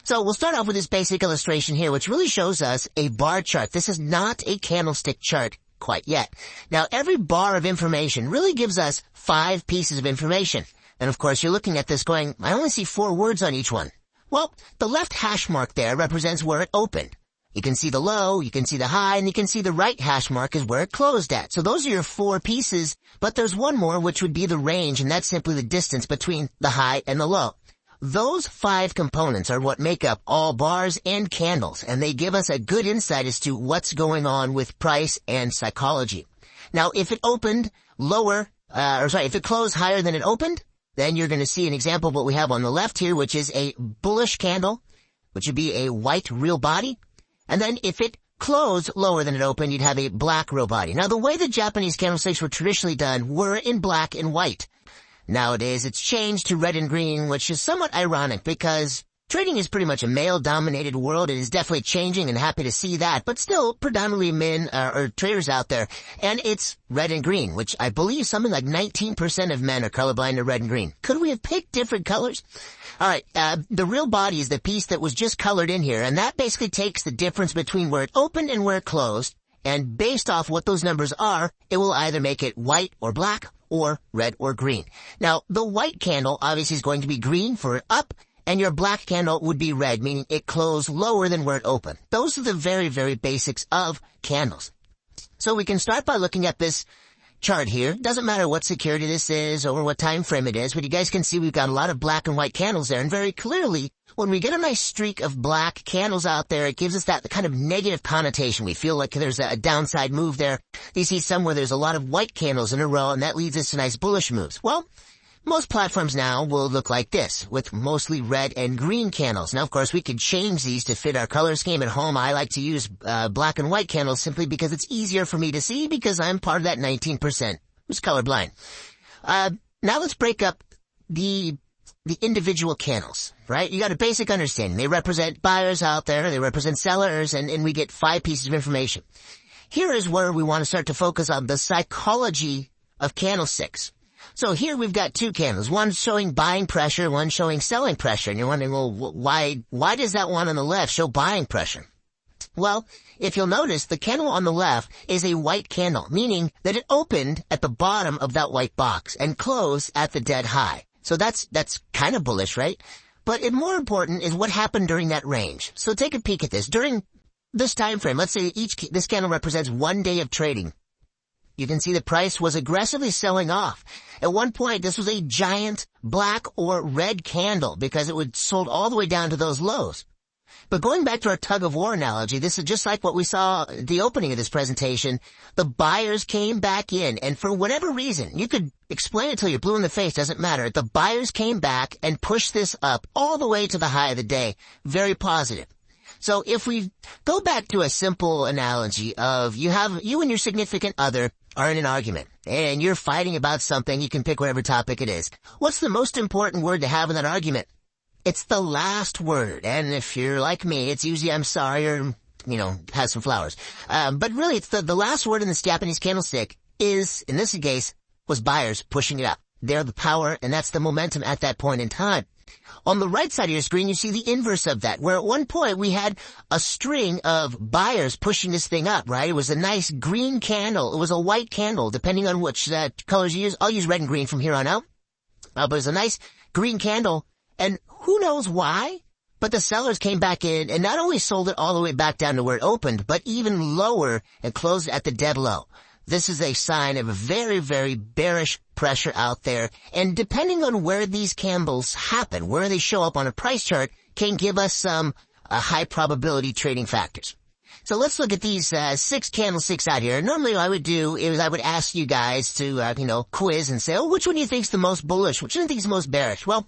So we'll start off with this basic illustration here, which really shows us a bar chart. This is not a candlestick chart quite yet. Now, every bar of information really gives us 5 pieces of information. And of course, you're looking at this going, I only see 4 words on each one. Well, the left hash mark there represents where it opened. You can see the low, you can see the high, and you can see the right hash mark is where it closed at. So those are your 4 pieces, but there's one more, which would be the range, and that's simply the distance between the high and the low. Those 5 components are what make up all bars and candles, and they give us a good insight as to what's going on with price and psychology. Now, if it opened lower, if it closed higher than it opened, then you're going to see an example of what we have on the left here, which is a bullish candle, which would be a white real body. And then if it closed lower than it opened, you'd have a black real body. Now, the way the Japanese candlesticks were traditionally done were in black and white. Nowadays, it's changed to red and green, which is somewhat ironic because trading is pretty much a male-dominated world. It is definitely changing and happy to see that, but still predominantly men or traders out there. And it's red and green, which I believe something like 19% of men are colorblind to red and green. Could we have picked different colors? All right, the real body is the piece that was just colored in here, and that basically takes the difference between where it opened and where it closed, and based off what those numbers are, it will either make it white or black, or red or green. Now, the white candle obviously is going to be green for up, and your black candle would be red, meaning it closed lower than where it opened. Those are the very, very basics of candles. So we can start by looking at this chart here. Doesn't matter what security this is or what time frame it is, but you guys can see we've got a lot of black and white candles there, and very clearly, when we get a nice streak of black candles out there, it gives us that kind of negative connotation. We feel like there's a downside move there. You see somewhere there's a lot of white candles in a row, and that leads us to nice bullish moves. Well, most platforms now will look like this, with mostly red and green candles. Now, of course, we could change these to fit our color scheme at home. I like to use black and white candles simply because it's easier for me to see because I'm part of that 19% who's colorblind. Now let's break up the individual candles, right? You got a basic understanding. They represent buyers out there, they represent sellers, and we get 5 pieces of information. Here is where we want to start to focus on the psychology of candlesticks. So here we've got 2 candles, one showing buying pressure, one showing selling pressure. And you're wondering, well, why does that one on the left show buying pressure? Well, if you'll notice, the candle on the left is a white candle, meaning that it opened at the bottom of that white box and closed at the dead high. So that's kind of bullish, right? But more important is what happened during that range. So take a peek at this. During this time frame, let's say this candle represents 1 day of trading. You can see the price was aggressively selling off. At one point, this was a giant black or red candle because it would sold all the way down to those lows. But going back to our tug-of-war analogy, this is just like what we saw at the opening of this presentation. The buyers came back in, and for whatever reason, you could explain it till you're blue in the face, doesn't matter. The buyers came back and pushed this up all the way to the high of the day. Very positive. So if we go back to a simple analogy of you and your significant other are in an argument, and you're fighting about something, you can pick whatever topic it is. What's the most important word to have in that argument? It's the last word, and if you're like me, it's usually I'm sorry or, have some flowers. But really, it's the last word in this Japanese candlestick is, in this case, was buyers pushing it up. They're the power, and that's the momentum at that point in time. On the right side of your screen, you see the inverse of that, where at one point we had a string of buyers pushing this thing up, right? It was a nice green candle. It was a white candle, depending on which colors you use. I'll use red and green from here on out. But it was a nice green candle, and who knows why? But the sellers came back in and not only sold it all the way back down to where it opened, but even lower and closed at the dead low. This is a sign of a very, very bearish pressure out there. And depending on where these candles happen, where they show up on a price chart, can give us some high probability trading factors. So let's look at these 6 candlesticks out here. Normally what I would do is I would ask you guys to, quiz and say, oh, which one do you think is the most bullish? Which one do you think is the most bearish? Well,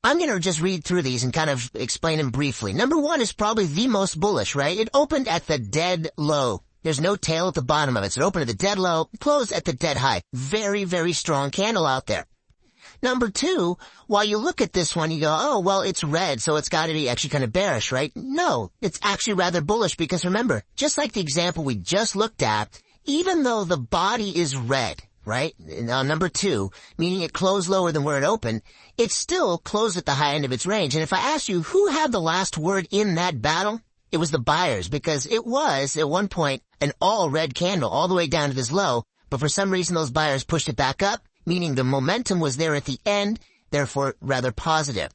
I'm going to just read through these and kind of explain them briefly. Number 1 is probably the most bullish, right? It opened at the dead low. There's no tail at the bottom of it. So it opened at the dead low, closed at the dead high. Very, very strong candle out there. Number 2, while you look at this one, you go, oh, well, it's red, so it's got to be actually kind of bearish, right? No, it's actually rather bullish because remember, just like the example we just looked at, even though the body is red, right? Now, number 2, meaning it closed lower than where it opened, it still closed at the high end of its range. And if I asked you who had the last word in that battle, it was the buyers, because it was, at one point, an all-red candle all the way down to this low, but for some reason those buyers pushed it back up, meaning the momentum was there at the end, therefore rather positive.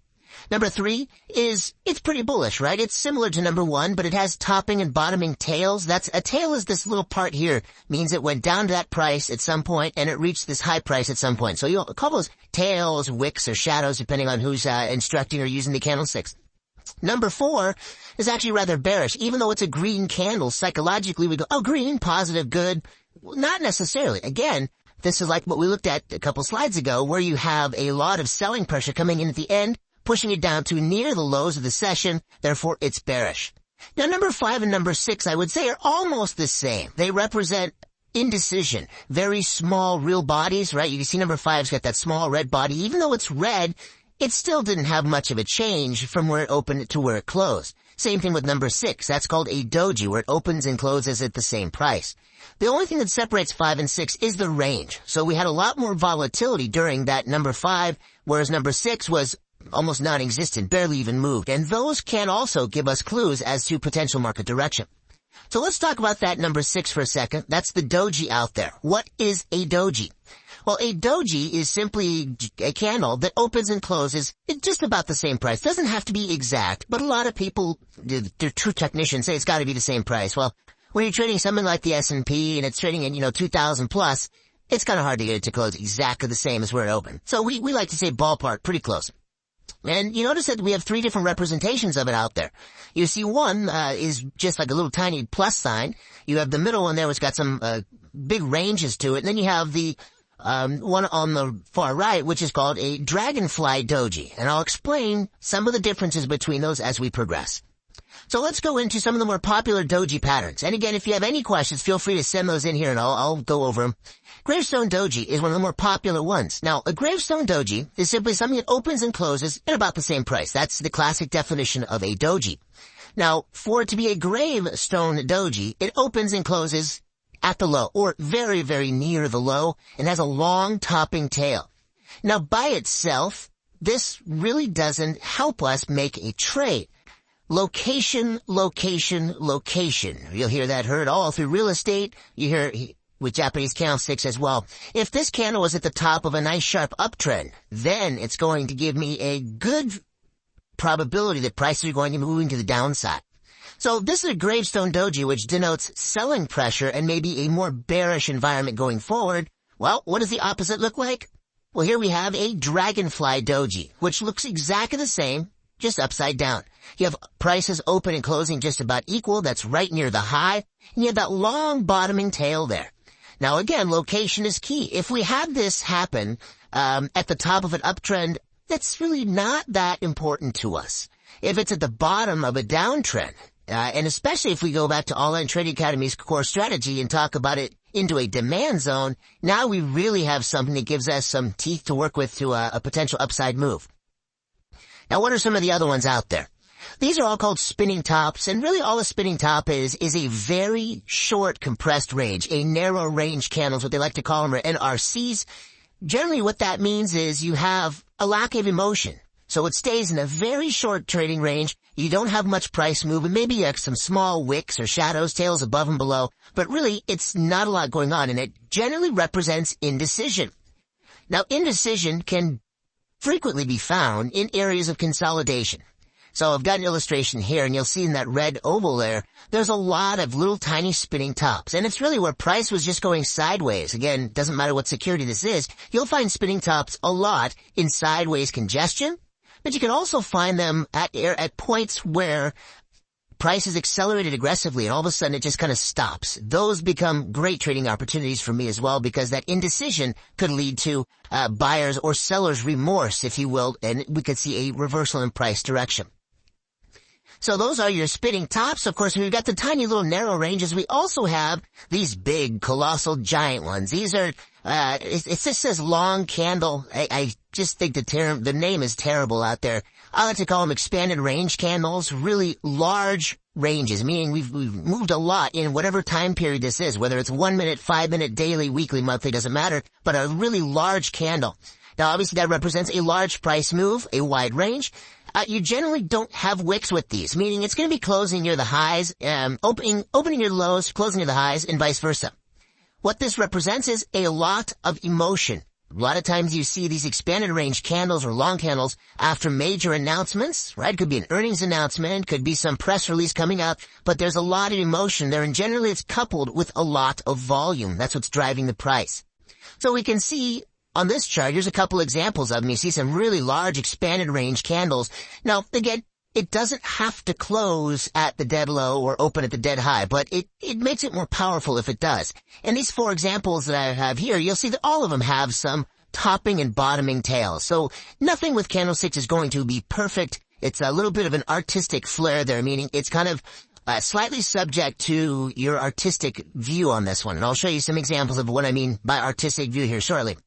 Number 3 is, it's pretty bullish, right? It's similar to number 1, but it has topping and bottoming tails. A tail is this little part here, means it went down to that price at some point, and it reached this high price at some point. So you'll call those tails, wicks, or shadows, depending on who's instructing or using the candlesticks. Number 4 is actually rather bearish. Even though it's a green candle, psychologically we go, oh, green, positive, good. Well, not necessarily. Again, this is like what we looked at a couple slides ago, where you have a lot of selling pressure coming in at the end, pushing it down to near the lows of the session, therefore it's bearish. Now, number 5 and number 6, I would say, are almost the same. They represent indecision, very small real bodies, right? You can see number 5's got that small red body. Even though it's red, it still didn't have much of a change from where it opened to where it closed. Same thing with number 6. That's called a doji, where it opens and closes at the same price. The only thing that separates 5 and 6 is the range. So we had a lot more volatility during that number 5, whereas number 6 was almost non-existent, barely even moved. And those can also give us clues as to potential market direction. So let's talk about that number 6 for a second. That's the doji out there. What is a doji? Well, a doji is simply a candle that opens and closes at just about the same price. Doesn't have to be exact, but a lot of people, they're true technicians, say it's got to be the same price. Well, when you're trading something like the S&P and it's trading at, 2,000 plus, it's kind of hard to get it to close exactly the same as where it opened. So we like to say ballpark, pretty close. And you notice that we have 3 different representations of it out there. You see one is just like a little tiny plus sign. You have the middle one there which got some big ranges to it. And then you have the one on the far right, which is called a dragonfly doji. And I'll explain some of the differences between those as we progress. So let's go into some of the more popular doji patterns. And again, if you have any questions, feel free to send those in here and I'll go over them. Gravestone doji is one of the more popular ones. Now, a gravestone doji is simply something that opens and closes at about the same price. That's the classic definition of a doji. Now, for it to be a gravestone doji, it opens and closes at the low, or very, very near the low, and has a long topping tail. Now, by itself, this really doesn't help us make a trade. Location, location, location. You'll hear that heard all through real estate. You hear with Japanese candlesticks as well. If this candle was at the top of a nice sharp uptrend, then it's going to give me a good probability that prices are going to be moving to the downside. So this is a gravestone doji, which denotes selling pressure and maybe a more bearish environment going forward. Well, what does the opposite look like? Well, here we have a dragonfly doji, which looks exactly the same, just upside down. You have prices open and closing just about equal. That's right near the high. And you have that long bottoming tail there. Now, again, location is key. If we had this happen at the top of an uptrend, that's really not that important to us. If it's at the bottom of a downtrend, and especially if we go back to Online Trading Academy's core strategy and talk about it into a demand zone, now we really have something that gives us some teeth to work with to a potential upside move. Now, what are some of the other ones out there? These are all called spinning tops, and really all a spinning top is a very short compressed range, a narrow range candle is what they like to call them, or NRCs. Generally what that means is you have a lack of emotion. So it stays in a very short trading range. You don't have much price movement. Maybe you have some small wicks or shadows, tails above and below, but really it's not a lot going on, and it generally represents indecision. Now, indecision can frequently be found in areas of consolidation. So I've got an illustration here, and you'll see in that red oval there, there's a lot of little tiny spinning tops. And it's really where price was just going sideways. Again, doesn't matter what security this is. You'll find spinning tops a lot in sideways congestion, but you can also find them at points where price is accelerated aggressively and all of a sudden it just kind of stops. Those become great trading opportunities for me as well, because that indecision could lead to buyers or sellers' remorse, if you will, and we could see a reversal in price direction. So those are your spinning tops. Of course, we've got the tiny little narrow ranges. We also have these big, colossal, giant ones. These are, it just says long candle. I just think the name is terrible out there. I like to call them expanded range candles, really large ranges, meaning we've moved a lot in whatever time period this is, whether it's 1 minute, 5 minute, daily, weekly, monthly, doesn't matter, but a really large candle. Now obviously that represents a large price move, a wide range. You generally don't have wicks with these, meaning it's going to be closing near the highs, opening near the lows, closing near the highs, and vice versa. What this represents is a lot of emotion. A lot of times you see these expanded range candles or long candles after major announcements, right? Could be an earnings announcement, could be some press release coming out, but there's a lot of emotion there, and generally it's coupled with a lot of volume. That's what's driving the price. So we can see on this chart, here's a couple examples of them. You see some really large expanded range candles. Now, again, it doesn't have to close at the dead low or open at the dead high, but it makes it more powerful if it does. And these 4 examples that I have here, you'll see that all of them have some topping and bottoming tails. So nothing with candlesticks is going to be perfect. It's a little bit of an artistic flair there, meaning it's kind of slightly subject to your artistic view on this one. And I'll show you some examples of what I mean by artistic view here shortly.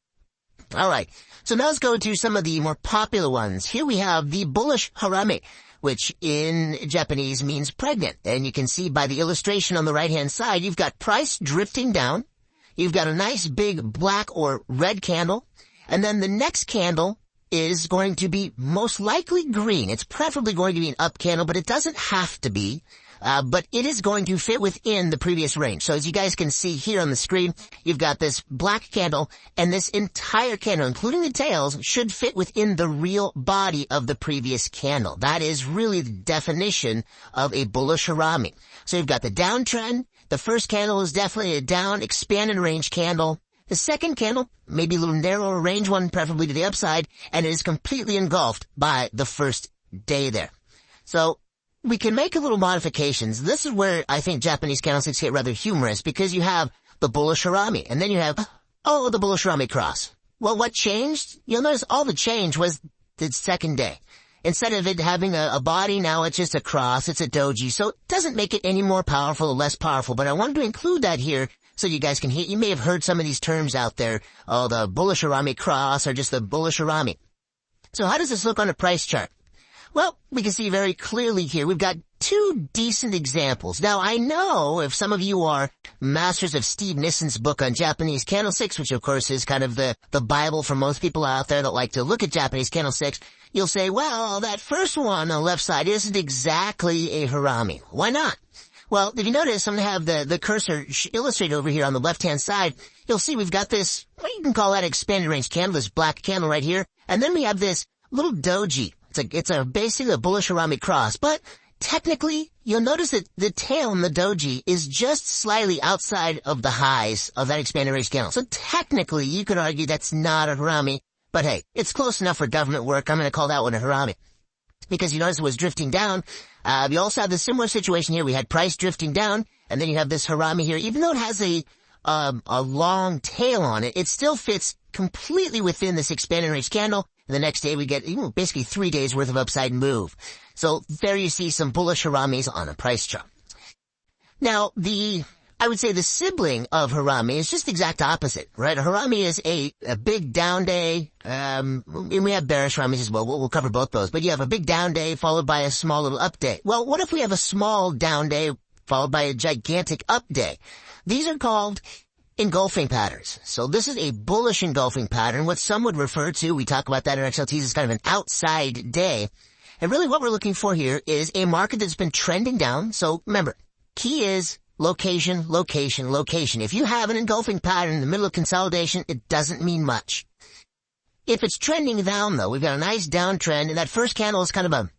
All right. So now let's go to some of the more popular ones. Here we have the bullish harami, which in Japanese means pregnant. And you can see by the illustration on the right-hand side, you've got price drifting down. You've got a nice big black or red candle. And then the next candle is going to be most likely green. It's preferably going to be an up candle, but it doesn't have to be. But it is going to fit within the previous range. So as you guys can see here on the screen, you've got this black candle, and this entire candle, including the tails, should fit within the real body of the previous candle. That is really the definition of a bullish harami. So you've got the downtrend. The first candle is definitely a down, expanded range candle. The second candle, maybe a little narrower range one, preferably to the upside, and it is completely engulfed by the first day there. So we can make a little modifications. This is where I think Japanese candlesticks get rather humorous, because you have the bullish harami, and then you have, the bullish harami cross. Well, what changed? You'll notice all the change was the second day. Instead of it having a body, now it's just a cross, it's a doji, so it doesn't make it any more powerful or less powerful, but I wanted to include that here so you guys can hear. You may have heard some of these terms out there, the bullish harami cross or just the bullish harami. So how does this look on a price chart? Well, we can see very clearly here, we've got 2 decent examples. Now, I know if some of you are masters of Steve Nissen's book on Japanese candlesticks, which of course is kind of the Bible for most people out there that like to look at Japanese candlesticks, you'll say, well, that first one on the left side isn't exactly a harami. Why not? Well, if you notice, I'm going to have the cursor illustrated over here on the left-hand side. You'll see we've got this, what you can call that expanded range candle, this black candle right here. And then we have this little doji. It's basically a bullish harami cross, but technically, you'll notice that the tail in the doji is just slightly outside of the highs of that expanded range candle. So technically, you could argue that's not a harami, but hey, it's close enough for government work. I'm going to call that one a harami. Because you notice it was drifting down. You also have the similar situation here. We had price drifting down, and then you have this harami here. Even though it has a long tail on it, it still fits completely within this expanded range candle. And the next day we get basically 3 days worth of upside move. So there you see some bullish haramis on a price chart. Now, I would say the sibling of harami is just the exact opposite, right? A harami is a big down day, and we have bearish haramis as well. We'll cover both those. But you have a big down day followed by a small little up day. Well, what if we have a small down day followed by a gigantic up day? These are called engulfing patterns. So this is a bullish engulfing pattern, what some would refer to, we talk about that in XLTs, as kind of an outside day. And really what we're looking for here is a market that's been trending down. So remember, key is location, location, location. If you have an engulfing pattern in the middle of consolidation, it doesn't mean much. If it's trending down, though, we've got a nice downtrend, and that first candle is kind of a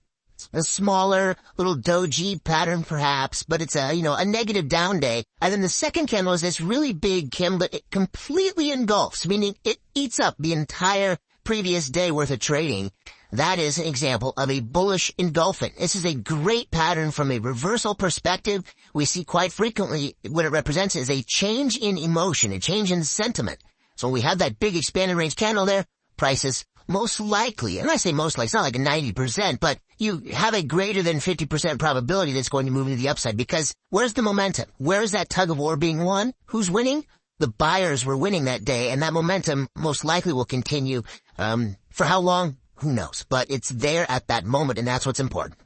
smaller little doji pattern perhaps, but it's a negative down day. And then the second candle is this really big candle that it completely engulfs, meaning it eats up the entire previous day worth of trading. That is an example of a bullish engulfing. This is a great pattern from a reversal perspective. We see quite frequently what it represents is a change in emotion, a change in sentiment. So when we have that big expanded range candle there, prices most likely, and I say most likely, it's not like a 90%, but you have a greater than 50% probability that's going to move into the upside, because where's the momentum? Where's that tug of war being won? Who's winning? The buyers were winning that day, and that momentum most likely will continue. For how long? Who knows? But it's there at that moment, and that's what's important.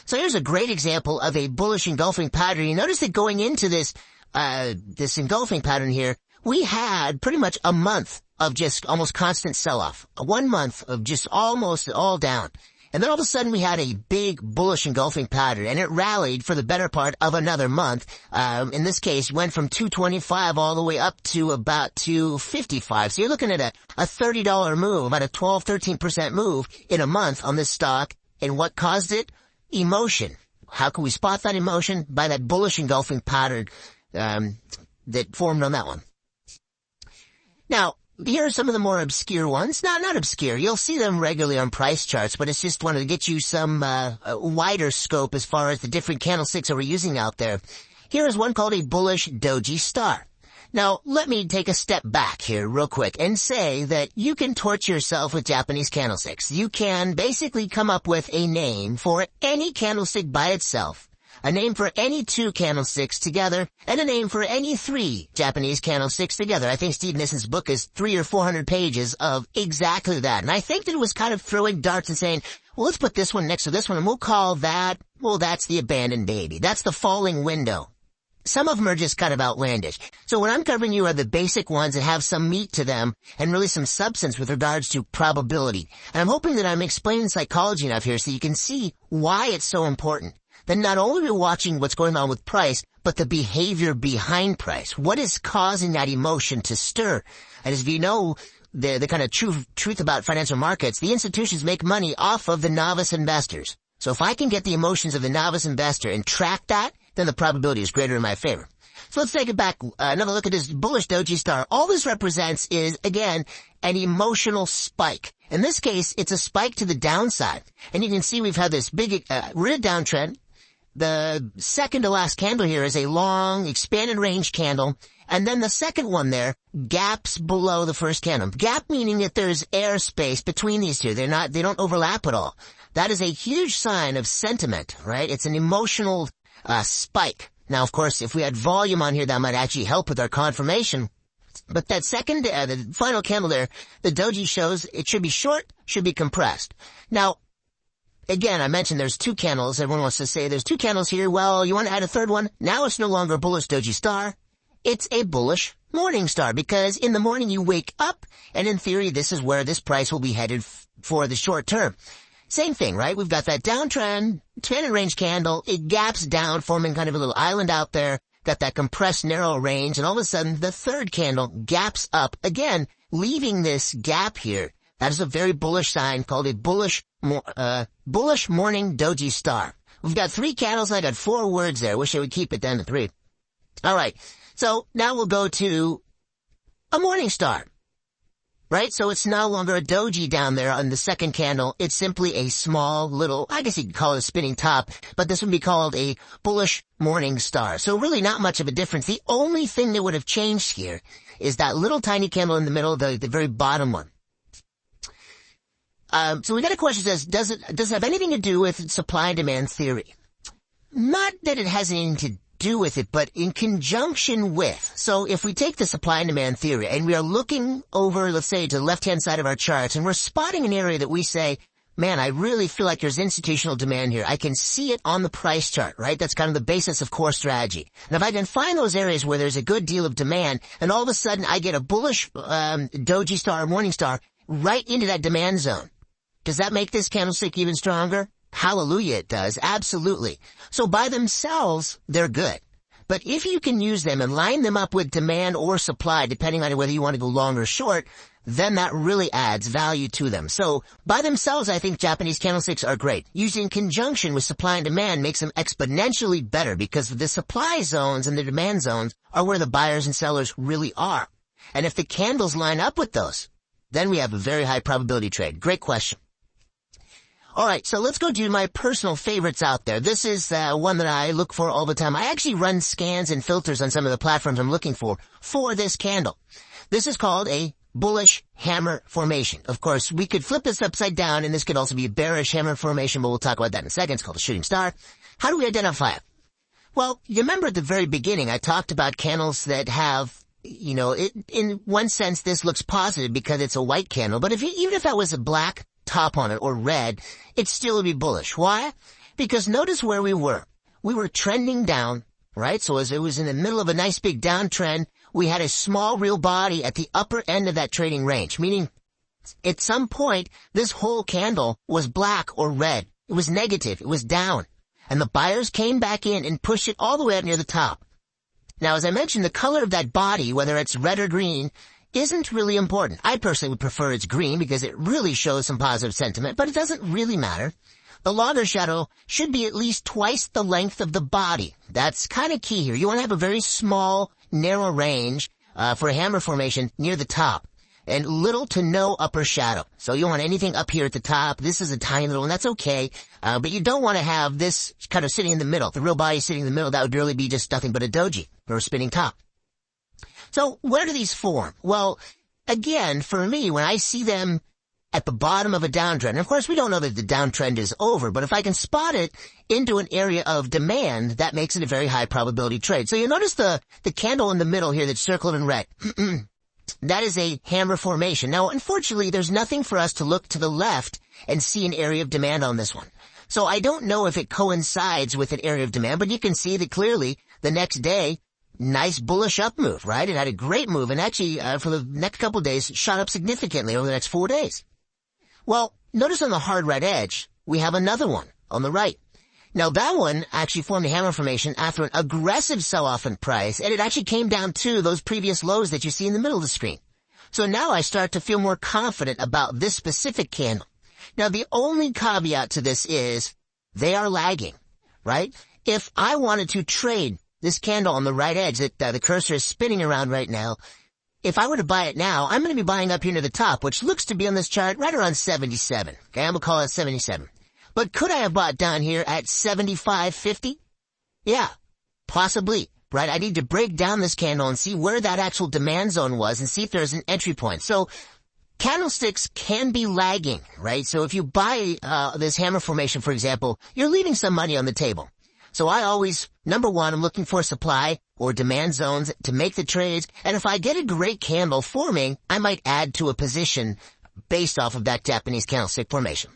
So here's a great example of a bullish engulfing pattern. You notice that going into this engulfing pattern here, we had pretty much a month of just almost constant sell-off. 1 month of just almost all down. And then all of a sudden we had a big bullish engulfing pattern, and it rallied for the better part of another month. In this case, went from 225 all the way up to about 255. So you're looking at a $30 move, about a 13% move in a month on this stock. And what caused it? Emotion. How can we spot that emotion? By that bullish engulfing pattern that formed on that one. Now, here are some of the more obscure ones. Not obscure. You'll see them regularly on price charts, but it's just wanted to get you some wider scope as far as the different candlesticks that we're using out there. Here is one called a bullish doji star. Now, let me take a step back here real quick and say that you can torture yourself with Japanese candlesticks. You can basically come up with a name for any candlestick by itself, a name for any 2 candlesticks together, and a name for any 3 Japanese candlesticks together. I think Steve Nissen's book is 300 or 400 pages of exactly that. And I think that it was kind of throwing darts and saying, well, let's put this one next to this one, and we'll call that, well, that's the abandoned baby. That's the falling window. Some of them are just kind of outlandish. So what I'm covering you are the basic ones that have some meat to them and really some substance with regards to probability. And I'm hoping that I'm explaining psychology enough here so you can see why it's so important. That not only are we watching what's going on with price, but the behavior behind price. What is causing that emotion to stir? And as you know, the kind of truth about financial markets, the institutions make money off of the novice investors. So if I can get the emotions of the novice investor and track that, then the probability is greater in my favor. So let's take it back, another look at this bullish doji star. All this represents is, again, an emotional spike. In this case, it's a spike to the downside. And you can see we've had this big, rid downtrend. The second to last candle here is a long, expanded range candle. And then the second one there gaps below the first candle. Gap meaning that there's airspace between these two. They don't overlap at all. That is a huge sign of sentiment, right? It's an emotional spike. Now, of course, if we had volume on here, that might actually help with our confirmation. But that second, the final candle there, the doji shows it should be short, should be compressed. Now, again, I mentioned there's 2 candles. Everyone wants to say there's 2 candles here. Well, you want to add a third one? Now it's no longer a bullish doji star. It's a bullish morning star because in the morning you wake up and in theory this is where this price will be headed for the short term. Same thing, right? We've got that downtrend, expanded range candle. It gaps down, forming kind of a little island out there. Got that compressed narrow range, and all of a sudden the third candle gaps up again, leaving this gap here. That is a very bullish sign called a bullish morning doji star. We've got 3 candles. I got 4 words there. Wish I would keep it down to 3. All right. So now we'll go to a morning star. Right? So it's no longer a doji down there on the second candle. It's simply a small little, I guess you could call it a spinning top, but this would be called a bullish morning star. So really not much of a difference. The only thing that would have changed here is that little tiny candle in the middle, the very bottom one. So we got a question that says, does it have anything to do with supply and demand theory? Not that it has anything to do with it, but in conjunction with. So if we take the supply and demand theory and we are looking over, let's say, to the left-hand side of our charts, and we're spotting an area that we say, man, I really feel like there's institutional demand here. I can see it on the price chart, right? That's kind of the basis of core strategy. And if I can find those areas where there's a good deal of demand, and all of a sudden I get a bullish doji star or morning star right into that demand zone, does that make this candlestick even stronger? Hallelujah, it does. Absolutely. So by themselves, they're good. But if you can use them and line them up with demand or supply, depending on whether you want to go long or short, then that really adds value to them. So by themselves, I think Japanese candlesticks are great. Used in conjunction with supply and demand makes them exponentially better because the supply zones and the demand zones are where the buyers and sellers really are. And if the candles line up with those, then we have a very high probability trade. Great question. All right, so let's go do my personal favorites out there. This is one that I look for all the time. I actually run scans and filters on some of the platforms I'm looking for this candle. This is called a bullish hammer formation. Of course, we could flip this upside down, and this could also be a bearish hammer formation, but we'll talk about that in a second. It's called a shooting star. How do we identify it? Well, you remember at the very beginning, I talked about candles that have in one sense, this looks positive because it's a white candle. But even if that was a black top on it or red, it still would be bullish. Why? Because notice where we were. We were trending down, right? So as it was in the middle of a nice big downtrend, we had a small real body at the upper end of that trading range, meaning at some point, this whole candle was black or red. It was negative. It was down. And the buyers came back in and pushed it all the way up near the top. Now, as I mentioned, the color of that body, whether it's red or green, isn't really important. I personally would prefer it's green because it really shows some positive sentiment, but it doesn't really matter. The longer shadow should be at least twice the length of the body. That's kind of key here. You want to have a very small, narrow range for a hammer formation near the top, and little to no upper shadow. So you don't want anything up here at the top. This is a tiny little one. That's okay. But you don't want to have this kind of sitting in the middle. The real body sitting in the middle, that would really be just nothing but a doji or a spinning top. So where do these form? Well, again, for me, when I see them at the bottom of a downtrend, and of course we don't know that the downtrend is over, but if I can spot it into an area of demand, that makes it a very high probability trade. So you notice the candle in the middle here that's circled in red. That is a hammer formation. Now, unfortunately, there's nothing for us to look to the left and see an area of demand on this one. So I don't know if it coincides with an area of demand, but you can see that clearly the next day, nice bullish up move, right? It had a great move, and actually, for the next couple of days, shot up significantly over the next 4 days. Well, notice on the hard red edge, we have another one on the right. Now, that one actually formed a hammer formation after an aggressive sell-off in price, and it actually came down to those previous lows that you see in the middle of the screen. So now I start to feel more confident about this specific candle. Now, the only caveat to this is they are lagging, right? If I wanted to trade this candle on the right edge that the cursor is spinning around right now, if I were to buy it now, I'm going to be buying up here near the top, which looks to be on this chart right around 77. Okay, I'm going to call it 77. But could I have bought down here at 75.50? Yeah, possibly, right? I need to break down this candle and see where that actual demand zone was and see if there's an entry point. So candlesticks can be lagging, right? So if you buy this hammer formation, for example, you're leaving some money on the table. So I always, number one, I'm looking for supply or demand zones to make the trades. And if I get a great candle forming, I might add to a position based off of that Japanese candlestick formation.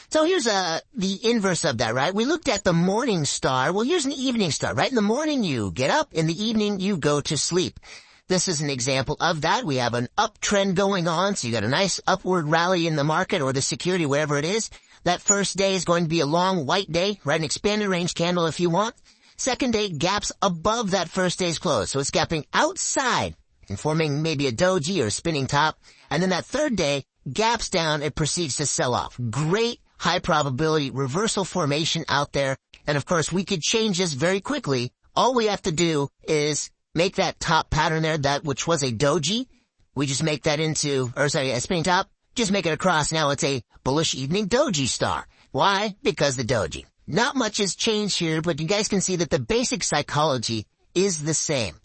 So here's the inverse of that, right? We looked at the morning star. Well, here's an evening star, right? In the morning, you get up. In the evening, you go to sleep. This is an example of that. We have an uptrend going on, so you got a nice upward rally in the market or the security, wherever it is. That first day is going to be a long white day, right? An expanded range candle if you want. Second day gaps above that first day's close. So it's gapping outside and forming maybe a doji or a spinning top. And then that third day gaps down and proceeds to sell off. Great high probability reversal formation out there. And of course, we could change this very quickly. All we have to do is make that top pattern there, that which was a doji. We just make that into, a spinning top. Just make it across. Now it's a bullish evening doji star. Why? Because the doji. Not much has changed here, but you guys can see that the basic psychology is the same.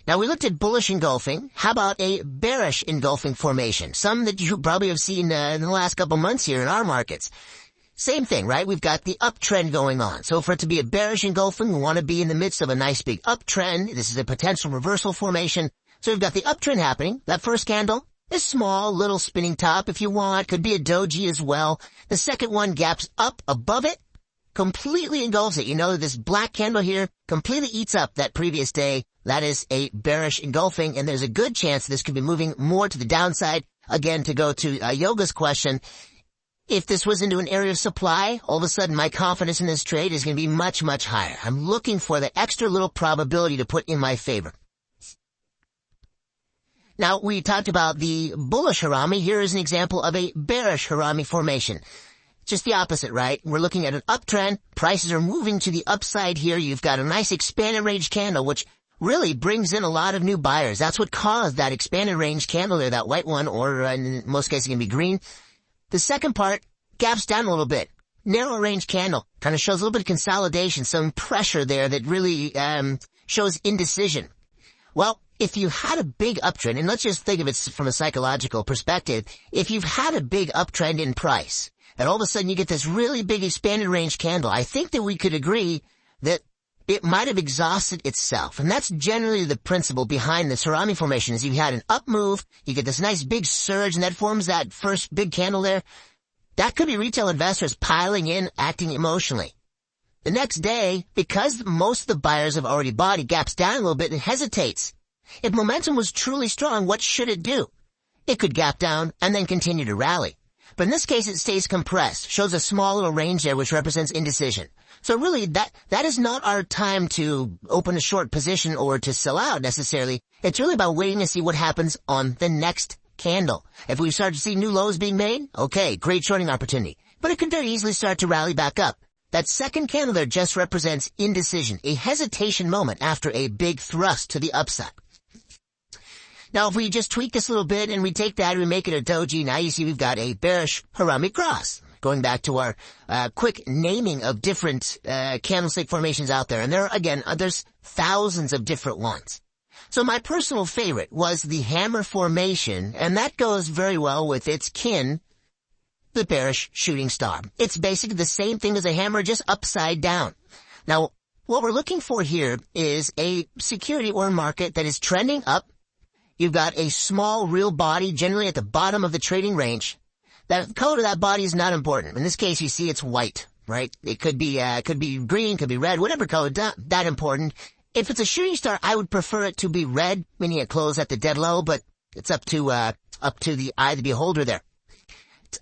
Now, we looked at bullish engulfing. How about a bearish engulfing formation? Some that you probably have seen in the last couple months here in our markets. Same thing, right? We've got the uptrend going on. So for it to be a bearish engulfing, we want to be in the midst of a nice big uptrend. This is a potential reversal formation. So we've got the uptrend happening. That first candle, a small little spinning top if you want. Could be a doji as well. The second one gaps up above it, completely engulfs it. You know, this black candle here completely eats up that previous day. That is a bearish engulfing, and there's a good chance this could be moving more to the downside. Again, to go to Yoga's question, if this was into an area of supply, all of a sudden my confidence in this trade is going to be much, much higher. I'm looking for the extra little probability to put in my favor. Now, we talked about the bullish harami. Here is an example of a bearish harami formation. Just the opposite, right? We're looking at an uptrend. Prices are moving to the upside here. You've got a nice expanded range candle, which really brings in a lot of new buyers. That's what caused that expanded range candle there, that white one, or in most cases it can be green. The second part gaps down a little bit. Narrow range candle kind of shows a little bit of consolidation, some pressure there that really shows indecision. Well, if you had a big uptrend, and let's just think of it from a psychological perspective, if you've had a big uptrend in price, and all of a sudden you get this really big expanded range candle, I think that we could agree that it might have exhausted itself. And that's generally the principle behind this Harami formation, is you had an up move, you get this nice big surge, and that forms that first big candle there. That could be retail investors piling in, acting emotionally. The next day, because most of the buyers have already bought, it gaps down a little bit and hesitates. If momentum was truly strong, what should it do? It could gap down and then continue to rally. But in this case, it stays compressed, shows a small little range there which represents indecision. So really, that is not our time to open a short position or to sell out necessarily. It's really about waiting to see what happens on the next candle. If we start to see new lows being made, okay, great shorting opportunity. But it could very easily start to rally back up. That second candle there just represents indecision, a hesitation moment after a big thrust to the upside. Now, if we just tweak this a little bit and we take that and we make it a doji, now you see we've got a bearish Harami cross. Going back to our quick naming of different candlestick formations out there. And there's thousands of different ones. So my personal favorite was the hammer formation, and that goes very well with its kin, the bearish shooting star. It's basically the same thing as a hammer, just upside down. Now, what we're looking for here is a security or market that is trending up. You've got a small real body, generally at the bottom of the trading range. The color of that body is not important. In this case, you see it's white, right? It could be green, could be red, whatever color, not that important. If it's a shooting star, I would prefer it to be red, meaning it closed at the dead low, but it's up to the eye of the beholder there.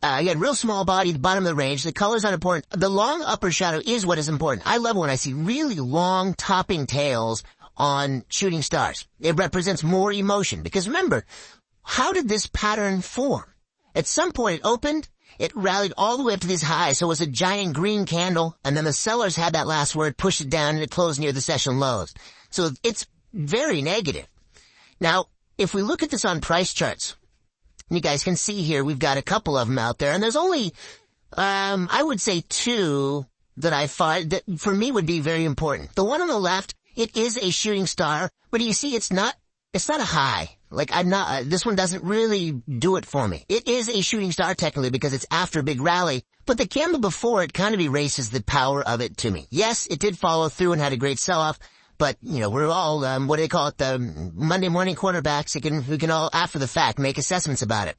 Again, real small body, the bottom of the range. The color's not important. The long upper shadow is what is important. I love when I see really long topping tails on shooting stars. It represents more emotion, because remember, how did this pattern form? At some point it opened, it rallied all the way up to this high, so it was a giant green candle, and then the sellers had that last word, pushed it down, and it closed near the session lows. So it's very negative. Now, if we look at this on price charts, you guys can see here we've got a couple of them out there, and there's only, I would say two that I find that for me would be very important. The one on the left, it is a shooting star, but you see it's not a high. Like this one doesn't really do it for me. It is a shooting star technically because it's after a big rally, but the candle before it kind of erases the power of it to me. Yes, it did follow through and had a great sell-off, but, we're all, what do they call it, the Monday morning quarterbacks who can all, after the fact, make assessments about it.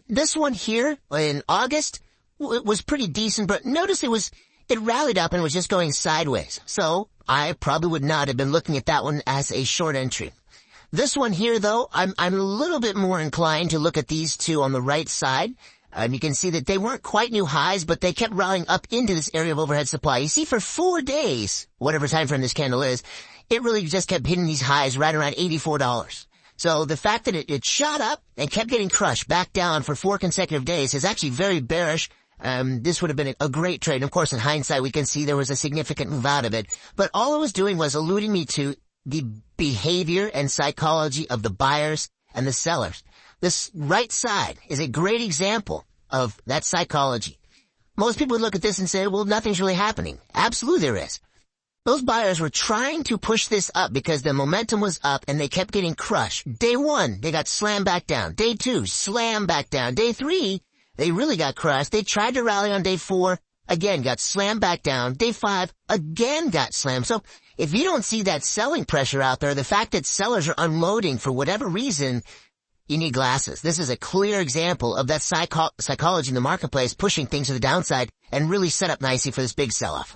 This one here in August was pretty decent, but notice it rallied up and was just going sideways. So I probably would not have been looking at that one as a short entry. This one here, though, I'm a little bit more inclined to look at these two on the right side. You can see that they weren't quite new highs, but they kept rallying up into this area of overhead supply. You see, for 4 days, whatever time frame this candle is, it really just kept hitting these highs right around $84. So the fact that it shot up and kept getting crushed back down for 4 consecutive days is actually very bearish. This would have been a great trade. Of course, in hindsight, we can see there was a significant move out of it. But all it was doing was alluding me to the behavior and psychology of the buyers and the sellers. This right side is a great example of that psychology. Most people would look at this and say, well, nothing's really happening. Absolutely there is. Those buyers were trying to push this up because the momentum was up and they kept getting crushed. Day 1, they got slammed back down. Day 2, slammed back down. Day 3, they really got crushed. They tried to rally on day 4, again got slammed back down. Day 5, again got slammed. So if you don't see that selling pressure out there, the fact that sellers are unloading for whatever reason, you need glasses. This is a clear example of that psychology in the marketplace pushing things to the downside and really set up nicely for this big sell-off.